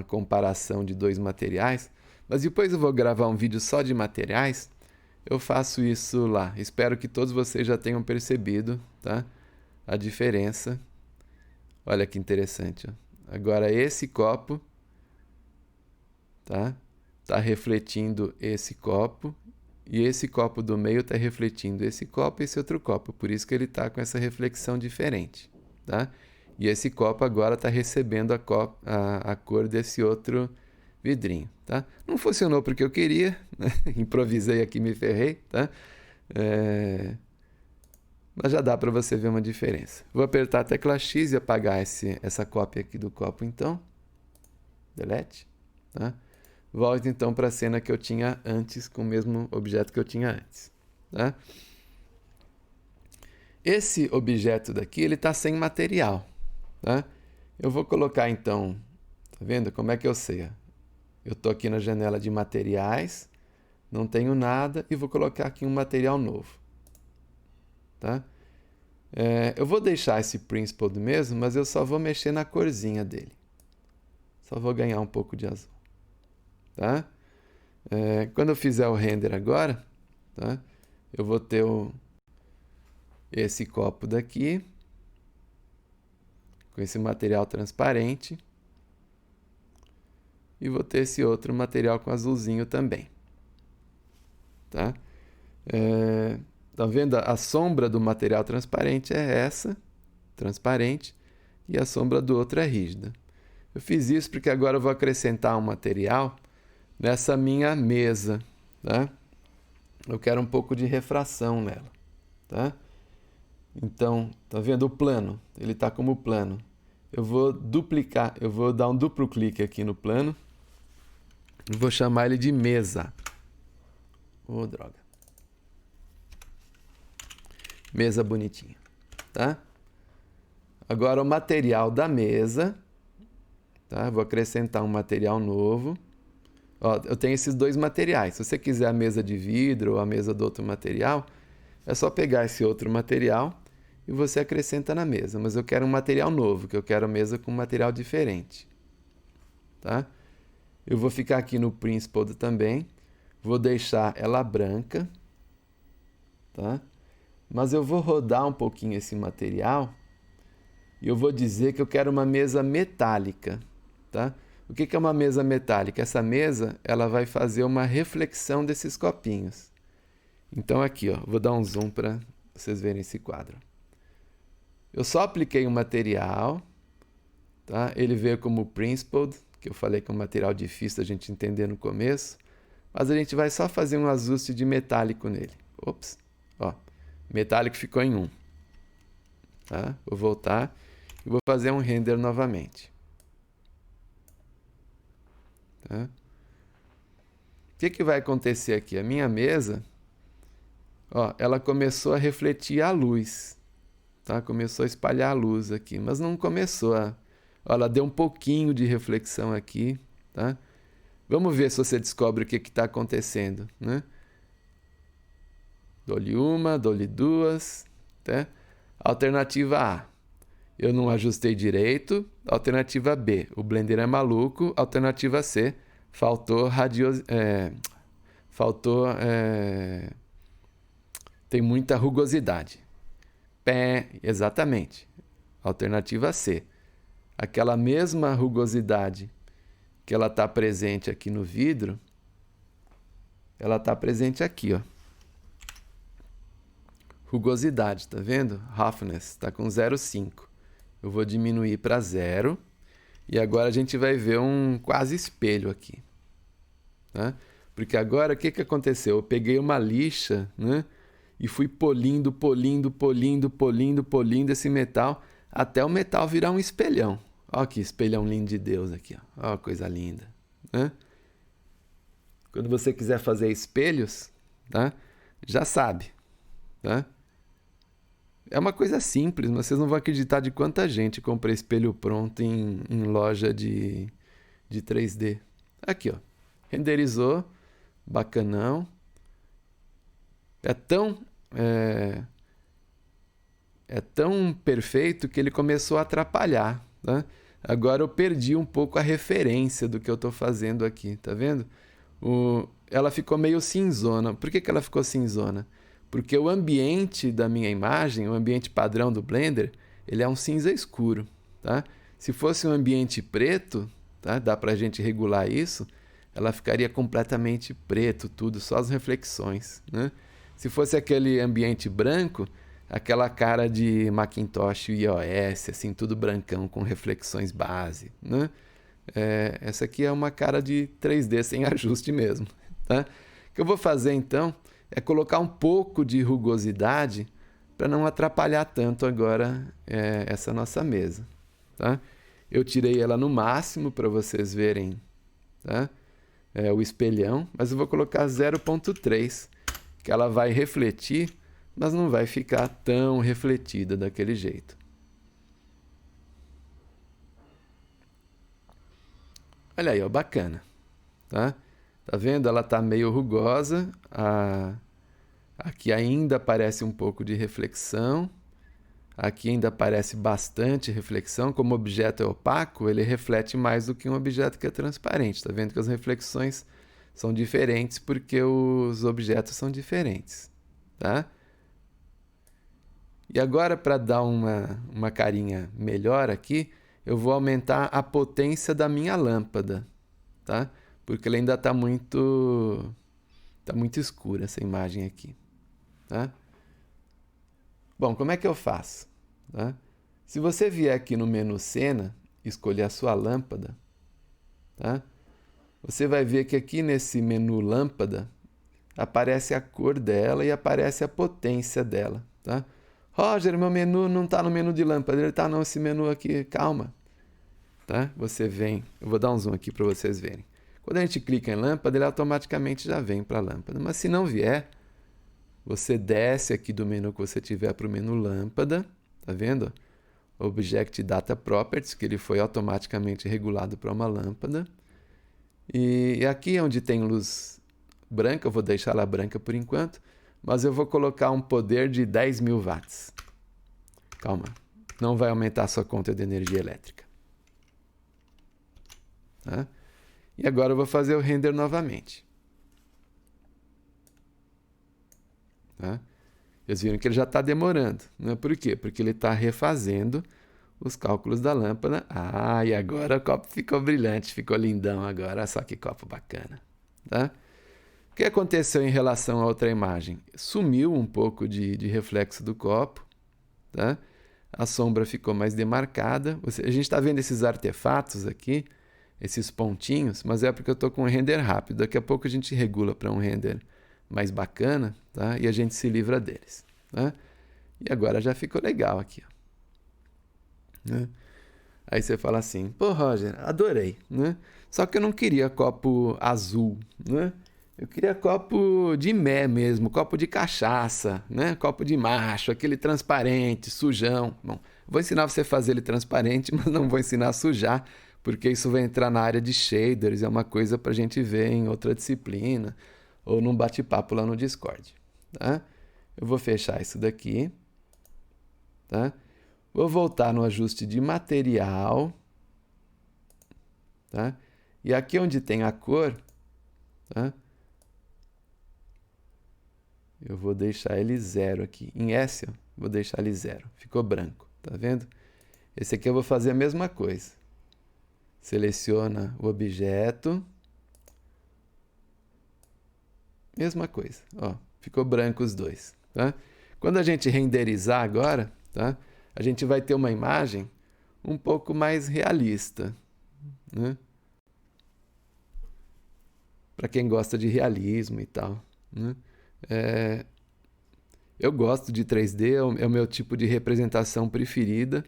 comparação de dois materiais. Mas depois eu vou gravar um vídeo só de materiais. Eu faço isso lá. Espero que todos vocês já tenham percebido, tá? A diferença. Olha que interessante. Ó. Agora esse copo, tá? Tá refletindo esse copo. E esse copo do meio está refletindo esse copo e esse outro copo. Por isso que ele está com essa reflexão diferente. Tá? E esse copo agora está recebendo a cor desse outro vidrinho. Tá? Não funcionou porque eu queria. Né? Improvisei aqui, me ferrei. Tá? Mas já dá para você ver uma diferença. Vou apertar a tecla X e apagar essa cópia aqui do copo então. Delete. Tá? Volto então para a cena que eu tinha antes, com o mesmo objeto que eu tinha antes. Tá? Esse objeto daqui, ele está sem material. Tá? Eu vou colocar então, tá vendo como é que eu sei? Eu estou aqui na janela de materiais, não tenho nada e vou colocar aqui um material novo. Tá? Eu vou deixar esse Principled mesmo, mas eu só vou mexer na corzinha dele. Só vou ganhar um pouco de azul. Tá? Quando eu fizer o render agora, tá? Eu vou ter esse copo daqui, com esse material transparente, e vou ter esse outro material com azulzinho também. Tá? Tá vendo? A sombra do material transparente é essa, transparente, e a sombra do outro é rígida. Eu fiz isso porque agora eu vou acrescentar um material nessa minha mesa. Tá? Eu quero um pouco de refração nela. Tá? Então, tá vendo o plano? Ele está como plano. Eu vou duplicar, eu vou dar um duplo clique aqui no plano. E vou chamar ele de mesa. Oh, droga. Mesa bonitinha, tá? Agora o material da mesa, tá? Vou acrescentar um material novo. Ó, eu tenho esses dois materiais. Se você quiser a mesa de vidro ou a mesa do outro material, é só pegar esse outro material e você acrescenta na mesa. Mas eu quero um material novo, que eu quero a mesa com material diferente. Tá? Eu vou ficar aqui no Principled também. Vou deixar ela branca. Tá? Mas eu vou rodar um pouquinho esse material e eu vou dizer que eu quero uma mesa metálica. Tá? O que é uma mesa metálica? Essa mesa ela vai fazer uma reflexão desses copinhos. Então aqui, ó, vou dar um zoom para vocês verem esse quadro. Eu só apliquei um material, tá? Ele veio como Principled, que eu falei que é um material difícil da gente entender no começo, mas a gente vai só fazer um ajuste de metálico nele. Ops, ó, metálico ficou em 1. Tá? Vou voltar e vou fazer um render novamente. Tá? O que vai acontecer aqui? A minha mesa, ó, ela começou a refletir a luz, tá? Começou a espalhar a luz aqui, mas não começou a... Ó, ela deu um pouquinho de reflexão aqui, tá? Vamos ver se você descobre o que está acontecendo, né? Dou-lhe uma, dou-lhe duas, tá? Alternativa A, eu não ajustei direito. Alternativa B, o Blender é maluco. Alternativa C, tem muita rugosidade. Pé, exatamente. Alternativa C, aquela mesma rugosidade que ela está presente aqui no vidro, ela está presente aqui, ó. Rugosidade, tá vendo? Roughness, está com 0,5. Eu vou diminuir para 0. E agora a gente vai ver um quase espelho aqui. Tá? Porque agora o que aconteceu? Eu peguei uma lixa, né? E fui polindo esse metal até o metal virar um espelhão. Olha que espelhão lindo de Deus aqui. Olha que coisa linda. Né? Quando você quiser fazer espelhos, tá? Já sabe. Tá? É uma coisa simples, mas vocês não vão acreditar de quanta gente compra espelho pronto em loja de 3D. Aqui, ó. Renderizou. Bacanão. É tão perfeito que ele começou a atrapalhar. Tá? Agora eu perdi um pouco a referência do que eu estou fazendo aqui. Tá vendo? Ela ficou meio cinzona. Por que ela ficou cinzona? Porque o ambiente da minha imagem, o ambiente padrão do Blender, ele é um cinza escuro. Tá? Se fosse um ambiente preto, tá? Dá para a gente regular isso, ela ficaria completamente preto, tudo, só as reflexões. Né? Se fosse aquele ambiente branco, aquela cara de Macintosh e iOS, assim, tudo brancão, com reflexões base. Né? Essa aqui é uma cara de 3D sem ajuste mesmo. Tá? O que eu vou fazer, então, é colocar um pouco de rugosidade para não atrapalhar tanto agora essa nossa mesa. Tá? Eu tirei ela no máximo para vocês verem, tá? O espelhão, mas eu vou colocar 0.3, que ela vai refletir, mas não vai ficar tão refletida daquele jeito. Olha aí, ó, bacana. Tá? Tá vendo? Ela tá meio rugosa. Aqui ainda aparece um pouco de reflexão. Aqui ainda aparece bastante reflexão. Como o objeto é opaco, ele reflete mais do que um objeto que é transparente. Tá vendo que as reflexões são diferentes porque os objetos são diferentes. Tá? E agora, para dar uma carinha melhor aqui, eu vou aumentar a potência da minha lâmpada. Tá? Porque ela ainda está muito escura essa imagem aqui. Tá? Bom, como é que eu faço? Tá? Se você vier aqui no menu Cena, escolher a sua lâmpada, tá? Você vai ver que aqui nesse menu Lâmpada aparece a cor dela e aparece a potência dela. Tá? Roger, meu menu não está no menu de lâmpada, ele está nesse menu aqui, calma. Tá? Você vem, eu vou dar um zoom aqui para vocês verem. Quando a gente clica em lâmpada, ele automaticamente já vem para a lâmpada. Mas se não vier, você desce aqui do menu que você tiver para o menu lâmpada, tá vendo? Object Data Properties, que ele foi automaticamente regulado para uma lâmpada. E aqui onde tem luz branca, eu vou deixar ela branca por enquanto, mas eu vou colocar um poder de 10.000 watts. Calma, não vai aumentar a sua conta de energia elétrica. Tá? E agora eu vou fazer o render novamente. Tá? Vocês viram que ele já está demorando. Né? Por quê? Porque ele está refazendo os cálculos da lâmpada. Ah, e agora o copo ficou brilhante, ficou lindão agora. Olha só que copo bacana. Tá? O que aconteceu em relação à outra imagem? Sumiu um pouco de reflexo do copo. Tá? A sombra ficou mais demarcada. A gente está vendo esses artefatos aqui, esses pontinhos, mas é porque eu estou com um render rápido. Daqui a pouco a gente regula para um render mais bacana, tá? E a gente se livra deles. Tá? E agora já ficou legal aqui. Ó. Né? Aí você fala assim, pô, Roger, adorei. Né? Só que eu não queria copo azul. Né? Eu queria copo de mé mesmo, copo de cachaça, né? Copo de macho, aquele transparente, sujão. Bom, vou ensinar você a fazer ele transparente, mas não vou ensinar a sujar, porque isso vai entrar na área de shaders, é uma coisa para a gente ver em outra disciplina, ou num bate-papo lá no Discord. Tá? Eu vou fechar isso daqui. Tá? Vou voltar no ajuste de material. Tá? E aqui onde tem a cor, tá? Eu vou deixar ele 0 aqui. Em S, vou deixar ele 0. Ficou branco, tá vendo? Esse aqui eu vou fazer a mesma coisa. Seleciona o objeto. Mesma coisa. Ó, ficou branco os dois. Tá? Quando a gente renderizar agora, tá? A gente vai ter uma imagem um pouco mais realista. Né? Para quem gosta de realismo e tal. Né? Eu gosto de 3D, é o meu tipo de representação preferida,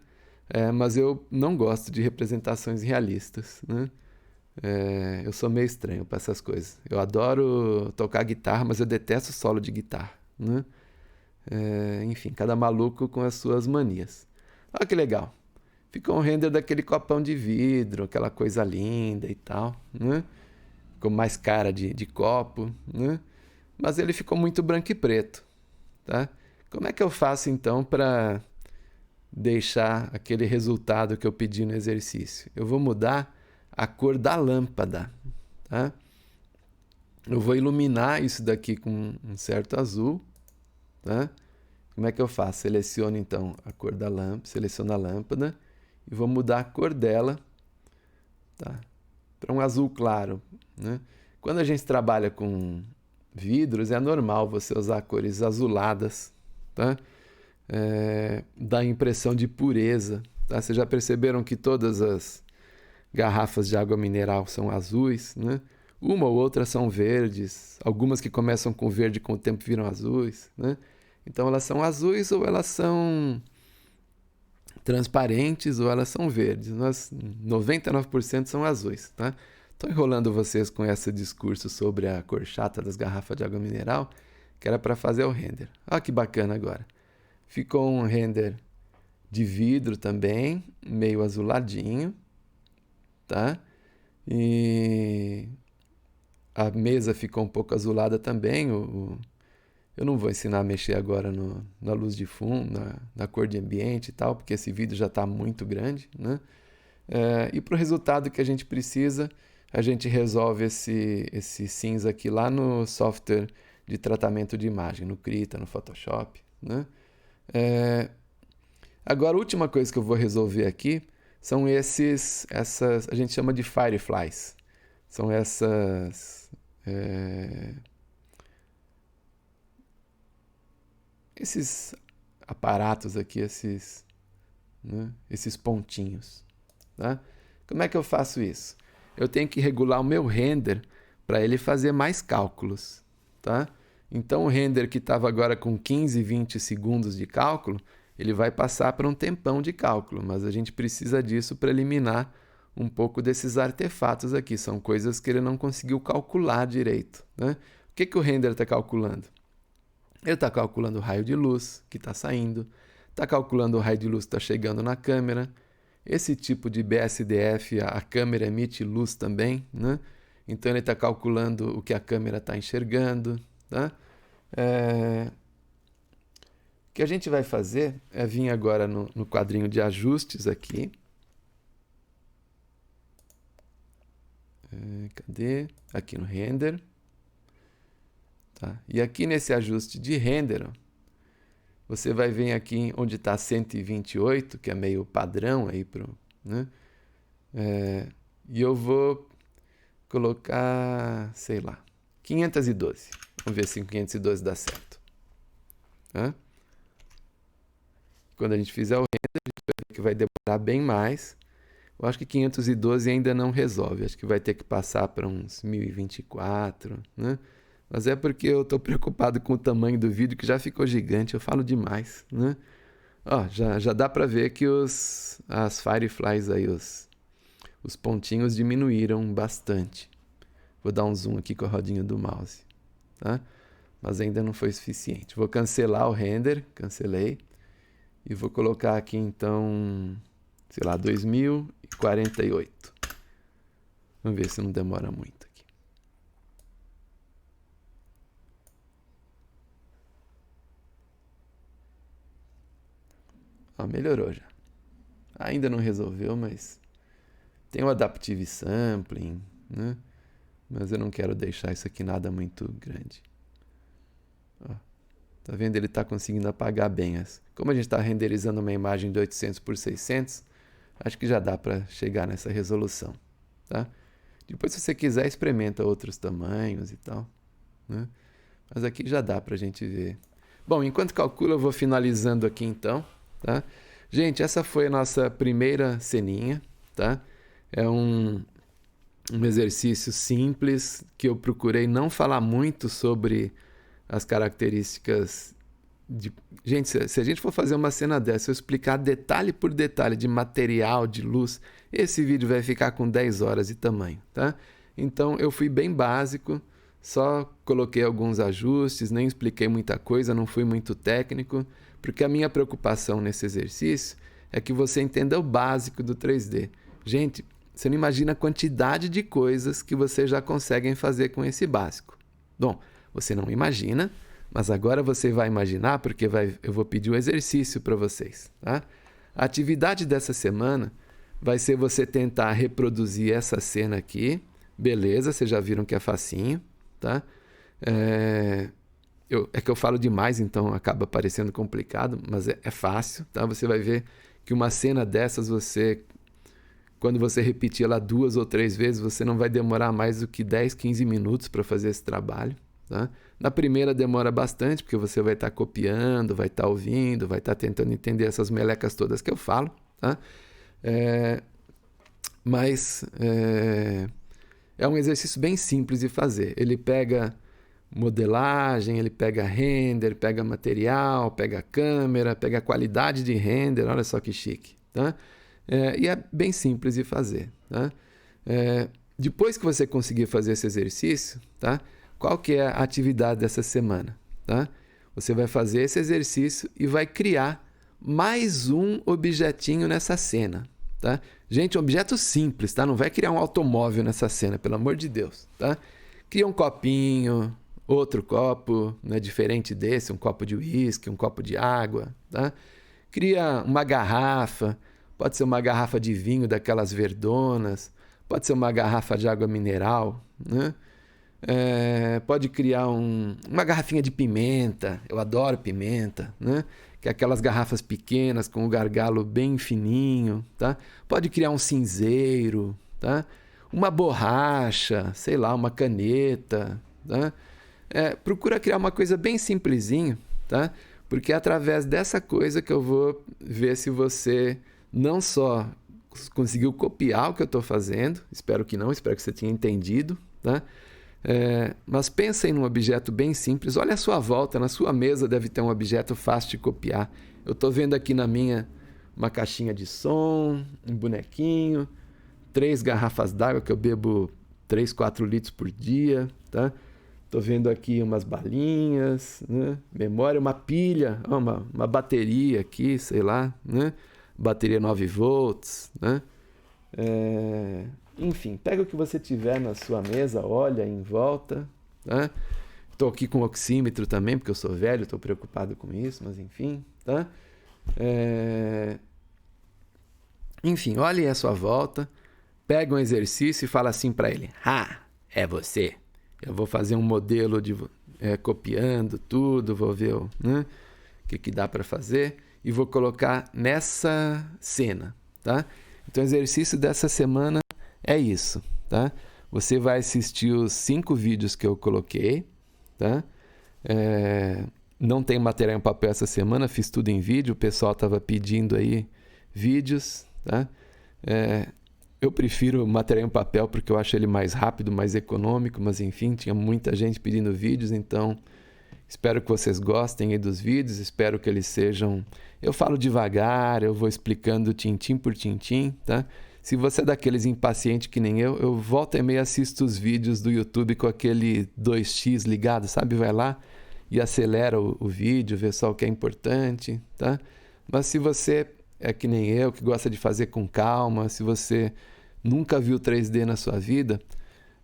mas eu não gosto de representações realistas. Né? Eu sou meio estranho para essas coisas. Eu adoro tocar guitarra, mas eu detesto solo de guitarra. Né? Enfim, cada maluco com as suas manias. Olha que legal. Ficou um render daquele copão de vidro, aquela coisa linda e tal. Né? Ficou mais cara de copo. Né? Mas ele ficou muito branco e preto. Tá? Como é que eu faço então para deixar aquele resultado que eu pedi no exercício? Eu vou mudar a cor da lâmpada. Tá? Eu vou iluminar isso daqui com um certo azul. Tá? Como é que eu faço? Seleciono então a cor da lâmpada, seleciono a lâmpada e vou mudar a cor dela, tá? Para um azul claro. Né? Quando a gente trabalha com vidros, é normal você usar cores azuladas. Tá? Dá a impressão de pureza. Tá? Vocês já perceberam que todas as garrafas de água mineral são azuis, né? Uma ou outra são verdes, algumas que começam com verde com o tempo viram azuis, né? Então elas são azuis ou elas são transparentes ou elas são verdes. Nós 99% são azuis, tá? Estou enrolando vocês com esse discurso sobre a cor chata das garrafas de água mineral, que era para fazer o render. Olha que bacana agora. Ficou um render de vidro também, meio azuladinho. Tá? E a mesa ficou um pouco azulada também. Eu não vou ensinar a mexer agora na luz de fundo, na cor de ambiente e tal, porque esse vídeo já está muito grande. Né? E para o resultado que a gente precisa, a gente resolve esse cinza aqui lá no software de tratamento de imagem, no Krita, no Photoshop. Né? Agora, a última coisa que eu vou resolver aqui são essas, a gente chama de fireflies. São esses aparatos aqui, né, esses pontinhos. Tá? Como é que eu faço isso? Eu tenho que regular o meu render para ele fazer mais cálculos. Tá? Então, o render que estava agora com 15, 20 segundos de cálculo, ele vai passar para um tempão de cálculo, mas a gente precisa disso para eliminar um pouco desses artefatos aqui. São coisas que ele não conseguiu calcular direito. Né? O que o render está calculando? Ele está calculando o raio de luz que está saindo, Está calculando o raio de luz que está chegando na câmera. Esse tipo de BSDF, a câmera emite luz também, né? Então ele está calculando o que a câmera está enxergando, tá? O que a gente vai fazer é vir agora no quadrinho de ajustes aqui. Cadê? Aqui no render. Tá? E aqui nesse ajuste de render, ó, você vai ver aqui onde está 128, que é meio padrão aí pro, né? E eu vou colocar, sei lá, 512. Vamos ver se 512 dá certo. Tá? Quando a gente fizer o render, a gente vai ver que vai demorar bem mais. Eu acho que 512 ainda não resolve. Acho que vai ter que passar para uns 1024, né? Mas é porque eu estou preocupado com o tamanho do vídeo, que já ficou gigante. Eu falo demais, né? Ó, já dá para ver que as Fireflies aí, os pontinhos diminuíram bastante. Vou dar um zoom aqui com a rodinha do mouse, tá? Mas ainda não foi suficiente. Vou cancelar o render, cancelei. E vou colocar aqui então, sei lá, 2048. Vamos ver se não demora muito aqui. Ó, melhorou já. Ainda não resolveu, mas tem o Adaptive Sampling, né? Mas eu não quero deixar isso aqui nada muito grande. Ó, tá vendo? Ele está conseguindo apagar bem as. Como a gente está renderizando uma imagem de 800 por 600, acho que já dá para chegar nessa resolução, tá? Depois, se você quiser, experimenta outros tamanhos e tal, né? Mas aqui já dá para a gente ver. Bom, enquanto calcula, eu vou finalizando aqui então, tá? Gente, essa foi a nossa primeira ceninha, tá? É um exercício simples que eu procurei não falar muito sobre as características de... Gente, se a gente for fazer uma cena dessa, eu explicar detalhe por detalhe de material, de luz, esse vídeo vai ficar com 10 horas de tamanho, tá? Então eu fui bem básico, só coloquei alguns ajustes, nem expliquei muita coisa, não fui muito técnico, porque a minha preocupação nesse exercício é que você entenda o básico do 3D. Gente, você não imagina a quantidade de coisas que vocês já conseguem fazer com esse básico. Bom, você não imagina, mas agora você vai imaginar, porque eu vou pedir um exercício para vocês, tá? A atividade dessa semana vai ser você tentar reproduzir essa cena aqui. Beleza, vocês já viram que é facinho, tá? É que eu falo demais, então acaba parecendo complicado, mas é fácil, tá? Você vai ver que uma cena dessas, quando você repetir ela 2 ou 3 vezes, você não vai demorar mais do que 10, 15 minutos para fazer esse trabalho, tá? Na primeira demora bastante, porque você vai estar copiando, vai estar ouvindo, vai estar tentando entender essas melecas todas que eu falo, tá? Mas é um exercício bem simples de fazer. Ele pega modelagem, ele pega render, pega material, pega câmera, pega qualidade de render, olha só que chique, tá? E é bem simples de fazer, tá? Depois que você conseguir fazer esse exercício, tá? Qual que é a atividade dessa semana, tá? Você vai fazer esse exercício e vai criar mais um objetinho nessa cena, tá? Gente, um objeto simples, tá? Não vai criar um automóvel nessa cena, pelo amor de Deus, tá? Cria um copinho, outro copo, né, diferente desse, um copo de uísque, um copo de água, tá? Cria uma garrafa, pode ser uma garrafa de vinho daquelas verdonas, pode ser uma garrafa de água mineral, né? Pode criar uma garrafinha de pimenta, eu adoro pimenta, né? Que é aquelas garrafas pequenas com o gargalo bem fininho, tá? Pode criar um cinzeiro, tá? Uma borracha, sei lá, uma caneta, tá? Procura criar uma coisa bem simplesinho, tá? Porque é através dessa coisa que eu vou ver se você não só conseguiu copiar o que eu estou fazendo, espero que não, espero que você tenha entendido, tá? Mas pensa em um objeto bem simples, olha à sua volta, na sua mesa deve ter um objeto fácil de copiar. Eu estou vendo aqui na minha uma caixinha de som, um bonequinho, 3 garrafas d'água que eu bebo 3, 4 litros por dia, tá? Tô vendo aqui umas balinhas, né? Memória, uma pilha, uma bateria aqui, sei lá, né? Bateria 9 volts, né? Enfim, pega o que você tiver na sua mesa, olha em volta, tá? Estou aqui com oxímetro também, porque eu sou velho, estou preocupado com isso, mas enfim, tá? Enfim, olhe à sua volta, pega um exercício e fala assim para ele: é você. Eu vou fazer um modelo copiando tudo, vou ver o que dá para fazer e vou colocar nessa cena, tá? Então, o exercício dessa semana é isso, tá? Você vai assistir os 5 vídeos que eu coloquei, tá? Não tem material em papel essa semana, fiz tudo em vídeo, o pessoal estava pedindo aí vídeos, tá? Eu prefiro material em papel porque eu acho ele mais rápido, mais econômico, mas enfim, tinha muita gente pedindo vídeos, então espero que vocês gostem aí dos vídeos, espero que eles sejam... Eu falo devagar, eu vou explicando tintim por tintim, tá? Se você é daqueles impacientes que nem eu volta e meia assisto os vídeos do YouTube com aquele 2x ligado, sabe? Vai lá e acelera o vídeo, vê só o que é importante, tá? Mas se você é que nem eu, que gosta de fazer com calma, se você nunca viu 3D na sua vida,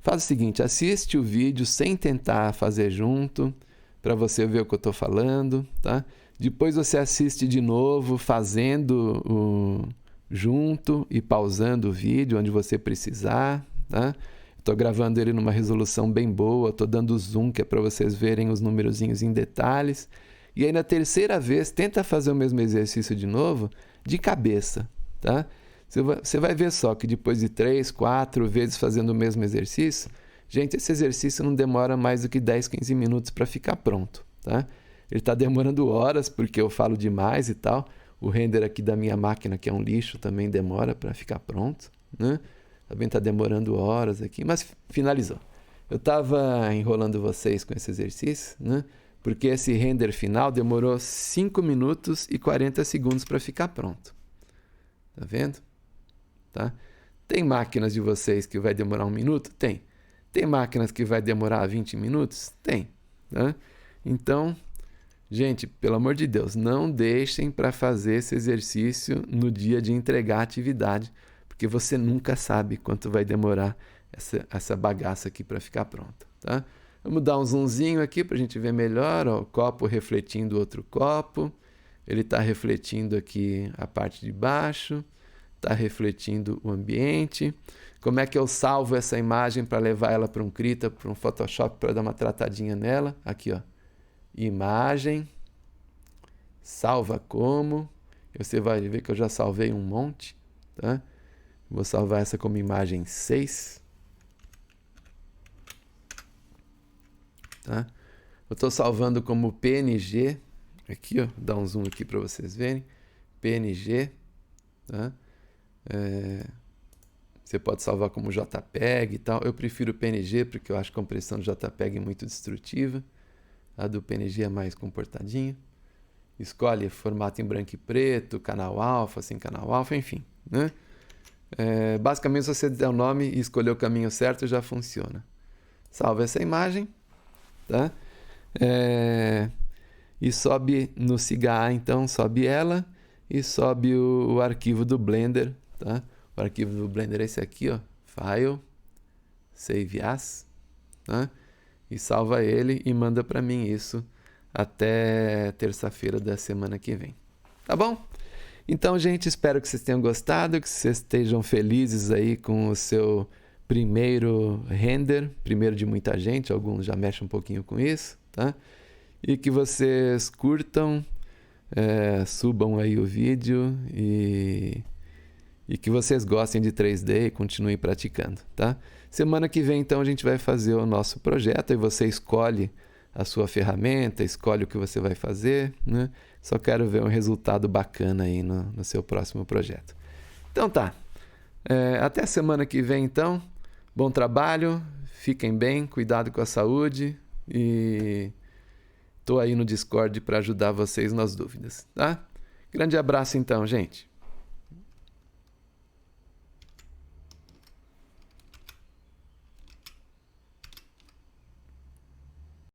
faz o seguinte, assiste o vídeo sem tentar fazer junto, para você ver o que eu estou falando, tá? Depois você assiste de novo, fazendo junto e pausando o vídeo onde você precisar, tá? Estou gravando ele numa resolução bem boa, estou dando zoom, que é para vocês verem os numerozinhos em detalhes. E aí na terceira vez, tenta fazer o mesmo exercício de novo, de cabeça, tá? Você vai ver só que depois de 3, 4 vezes fazendo o mesmo exercício, gente, esse exercício não demora mais do que 10, 15 minutos para ficar pronto, tá? Ele está demorando horas porque eu falo demais e tal. O render aqui da minha máquina, que é um lixo, também demora para ficar pronto, né? Também está demorando horas aqui, mas finalizou. Eu estava enrolando vocês com esse exercício, né? Porque esse render final demorou 5 minutos e 40 segundos para ficar pronto. Tá vendo? Tá? Tem máquinas de vocês que vai demorar 1 minuto? Tem. Tem máquinas que vai demorar 20 minutos? Tem. Tá? Então, gente, pelo amor de Deus, não deixem para fazer esse exercício no dia de entregar a atividade, porque você nunca sabe quanto vai demorar essa bagaça aqui para ficar pronta. Tá? Vamos dar um zoomzinho aqui para a gente ver melhor. Ó, o copo refletindo outro copo. Ele está refletindo aqui a parte de baixo. Está refletindo o ambiente. Como é que eu salvo essa imagem para levar ela para um Krita, para um Photoshop, para dar uma tratadinha nela? Aqui, ó. Imagem. Salva como. Você vai ver que eu já salvei um monte. Tá? Vou salvar essa como imagem 6. Tá? Eu estou salvando como PNG. Aqui, ó, vou dar um zoom aqui para vocês verem. PNG. Tá? Você pode salvar como JPEG e tal. Eu prefiro PNG porque eu acho a compressão do JPEG muito destrutiva. A do PNG é mais comportadinha. Escolhe formato em branco e preto, canal alfa, sem canal alfa, enfim. Né? Basicamente, se você der o nome e escolher o caminho certo, já funciona. Salva essa imagem. Tá? E sobe no CIGA, então sobe ela e sobe o arquivo do Blender, tá? O arquivo do Blender é esse aqui, ó, File, Save As, tá? E salva ele e manda para mim isso até terça-feira da semana que vem, tá bom? Então, gente, espero que vocês tenham gostado, que vocês estejam felizes aí com o seu primeiro render, primeiro de muita gente, alguns já mexem um pouquinho com isso, tá? E que vocês curtam, subam aí o vídeo e que vocês gostem de 3D e continuem praticando, tá? Semana que vem, então, a gente vai fazer o nosso projeto e você escolhe a sua ferramenta, escolhe o que você vai fazer, né? Só quero ver um resultado bacana aí no seu próximo projeto. Então tá, até a semana que vem, então. Bom trabalho, fiquem bem, cuidado com a saúde e estou aí no Discord para ajudar vocês nas dúvidas, tá? Grande abraço então, gente.